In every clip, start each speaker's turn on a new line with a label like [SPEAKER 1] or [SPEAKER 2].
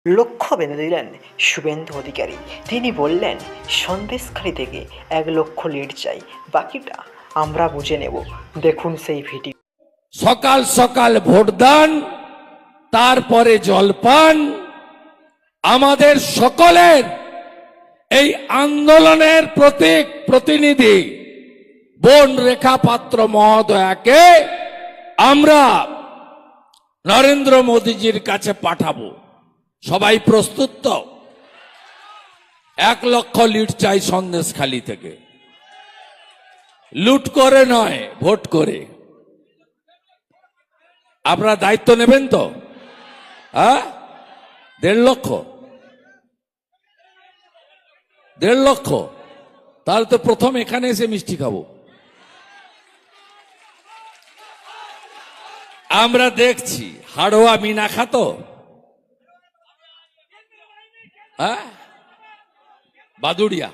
[SPEAKER 1] লক্ষ্য বেঁধে দিলেন শুভেন্দু অধিকারী। তিনি বললেন, সন্দেশখালি থেকে 1 লক্ষ লিড চাই, বাকিটা আমরা বুঝে নেব। দেখুন সেই ভিডিও।
[SPEAKER 2] সকাল সকাল ভোটদান, তারপরে জলপান। আমাদের সকলের এই আন্দোলনের প্রতিনিধি বোন রেখা পাত্র মহোদয়াকে আমরা নরেন্দ্র মোদীজির কাছে পাঠাবো। সবাই প্রস্তুত তো? 1 লক্ষ লিড চাই সন্দেশখালি থেকে, লুট করে নয়, ভোট করে। আপনারা দায়িত্ব নেবেন তো? 1.5 লক্ষ, 1.5 লক্ষ। তাহলে তো প্রথম এখানে এসে মিষ্টি খাবো। আমরা দেখছি হাড়োয়া মিনা খাতো, বাদুড়িয়া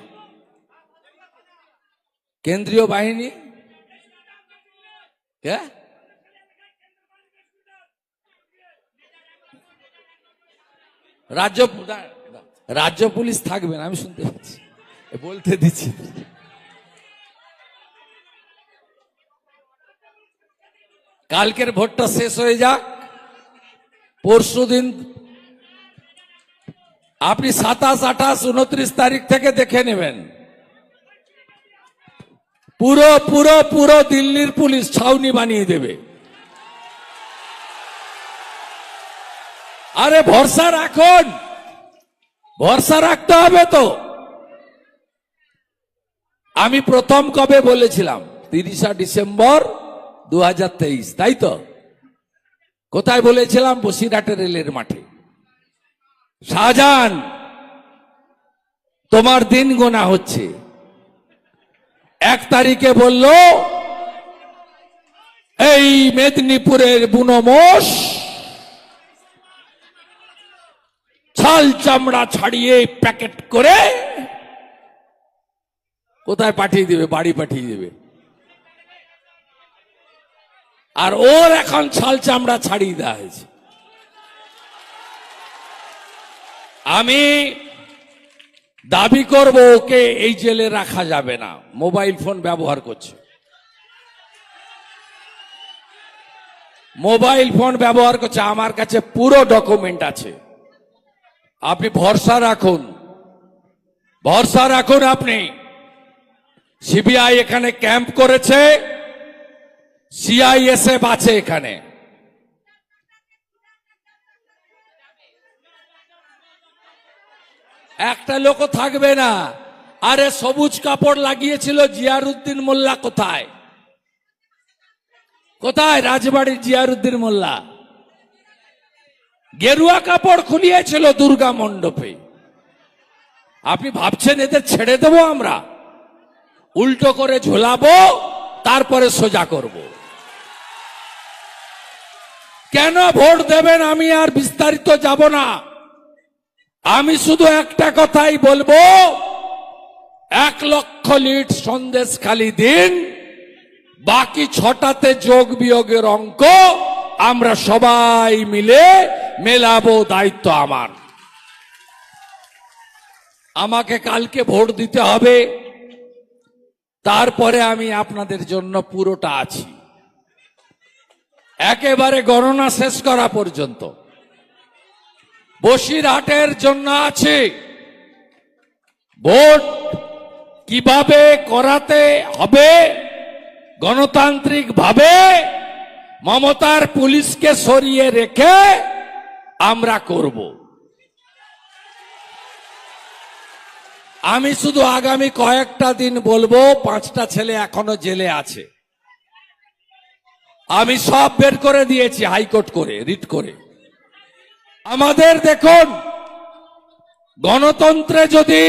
[SPEAKER 2] কেন্দ্রীয় বাহিনী, রাজ্য পুলিশ থাকবেন, আমি শুনতে পাচ্ছি, বলতে দিচ্ছি। কালকের ভোটটা শেষ হয়ে যাক, পরশুদিন আপনি 27, 28, 29 তারিখ থেকে দেখে নেবেন। পুরো পুরো পুরো দিল্লির পুলিশ ছাউনি বানিয়ে দেবে। আরে ভরসা রাখুন, ভরসা রাখতে হবে তো। আমি প্রথম কবে বলেছিলাম? 30 ডিসেম্বর 2023, তাই তো? কোথায় বলেছিলাম? বসিরহাটে রেলের মাঠে। শাহজাহান, তোমার দিন গোনা হচ্ছে। 1 তারিখে বলল এই মেদিনীপুরের বুনোমোষ ছাল চামড়া ছাড়িয়ে প্যাকেট করে কোথায় পাঠিয়ে দেবে? বাড়ি পাঠিয়ে দেবে। আর ওর এখন ছাল চামড়া ছাড়িয়ে দেওয়া হয়েছে। আমি দাবি করব ওকে এই জেলে রাখা যাবে না, মোবাইল ফোন ব্যবহার করছে। মোবাইল ফোন ব্যবহার করছে, আমার কাছে পুরো ডকুমেন্ট আছে। আপনি ভরসা রাখুন, ভরসা রাখুন। আপনি সিবিআই এখানে ক্যাম্প করেছে, সিআইএসএফ আছে এখানে। একটা লোক থাকবে না। আরে সবুজ কাপড় লাগিয়েছিল জিয়ারউদ্দিন মোল্লা, কোথায়? কোথায় রাজবাড়ির জিয়ারউদ্দিন মোল্লা? গেরুয়া কাপড় খুলিয়েছিল দুর্গা মণ্ডপে। আপনি ভাবছেন এদের ছেড়ে দেবো আমরা? উল্টো করে ঝোলাবো, তারপরে সোজা করব। কেন ভোট দেবেন আমি আর বিস্তারিত যাব না। আমি শুধু একটা কথাই বলবো, 1 লক্ষ লিড সন্দেশখালি দিন, বাকি 6টাতে যোগ বিয়োগের অঙ্ক আমরা সবাই মিলে মেলাবো। দায়িত্ব আমার। আমাকে কালকে ভোট দিতে হবে, তারপরে আমি আপনাদের জন্য পুরোটা আছি, একেবারে গণনা শেষ করা পর্যন্ত। বসিরহাটের জন্য আছে। ভোট কিভাবে করাতে হবে গণতান্ত্রিক ভাবে, মমতার পুলিশকে সরিয়ে রেখে আমরা করব। আমি শুধু আগামী কয়েকটা দিন বলবো, 5টা ছেলে এখনো জেলে আছে। আমি সব বের করে দিয়েছি, হাইকোর্ট করে, রিট করে। আমাদের দেখুন, গণতন্ত্রে যদি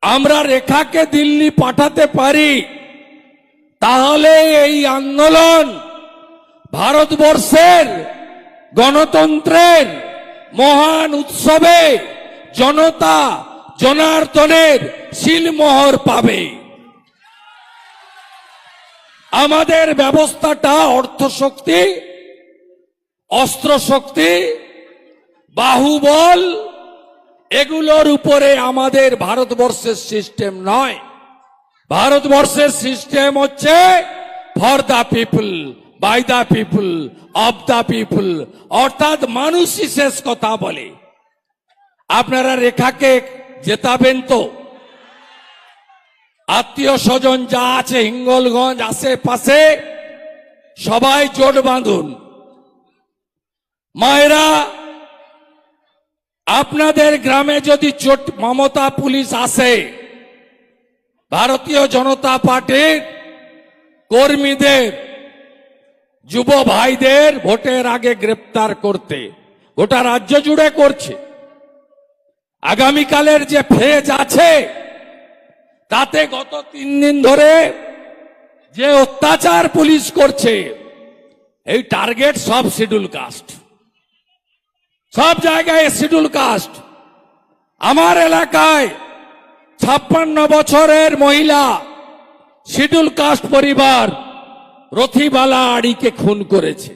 [SPEAKER 2] আমরা রেখাকে দিল্লি পাঠাতে পারি, তাহলে এই আন্দোলন ভারতবর্ষের গণতন্ত্রের মহান উৎসবে জনতা জনার্দনের সিলমোহর পাবে। আমাদের ব্যবস্থাটা অর্থশক্তি, অস্ত্রশক্তি, বাহুবল, এগুলোর উপরে আমাদের ভারতবর্ষের সিস্টেম নয়। ভারতবর্ষের সিস্টেম হচ্ছে for the people, by the people, of the people, অর্থাৎ মানুষই শেষ কথা বলে। আপনারা রেখাকে জেতাবেন তো? আত্মীয় স্বজন যা আছে হিঙ্গলগঞ্জ আশেপাশে সবাই জোট বাঁধুন। মায়েরা, আপনাদের গ্রামে যদি মমতা পুলিশ আসে, ভারতীয় জনতা পার্টির কর্মীদের, যুব ভাইদের ভোটের আগে গ্রেপ্তার করতে, গোটা রাজ্য জুড়ে করছে। আগামীকালের যে ফেজ আছে তাতে গত 3 দিন ধরে যে অত্যাচার পুলিশ করছে, এই টার্গেট সব শিডিউল কাস্ট, সব জায়গায় শিডিউল কাস্ট। আমার এলাকায় 56 বছরের মহিলা শিডিউল কাস্ট পরিবার রথিবালা আড়িকে খুন করেছে।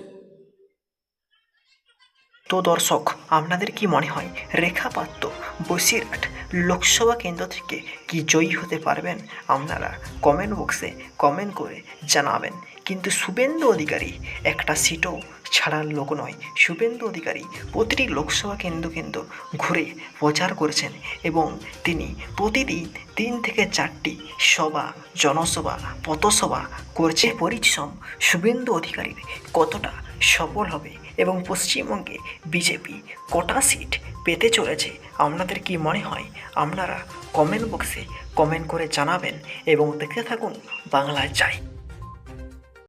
[SPEAKER 1] তো দর্শক, আপনাদের কি মনে হয় রেখা পাত্র বসিরহাট লোকসভা কেন্দ্র থেকে কি জয়ী হতে পারবেন? আপনারা কমেন্ট বক্সে কমেন্ট করে জানাবেন। কিন্তু শুভেন্দু অধিকারী একটা সিটও ছাড়ার লোক নয়। শুভেন্দু অধিকারী প্রতিটি লোকসভা কেন্দ্র ঘুরে প্রচার করেছেন এবং তিনি প্রতিদিন 3 থেকে 4টি সভা, জনসভা, পথসভা করছে। পরিশ্রম শুভেন্দু অধিকারীর কতটা সফল হবে এবং পশ্চিমবঙ্গে বিজেপি কটা সিট পেতে চলেছে, আপনাদের কি মনে হয়? আপনারা কমেন্ট বক্সে কমেন্ট করে জানাবেন এবং দেখতে থাকুন বাংলায় চাই।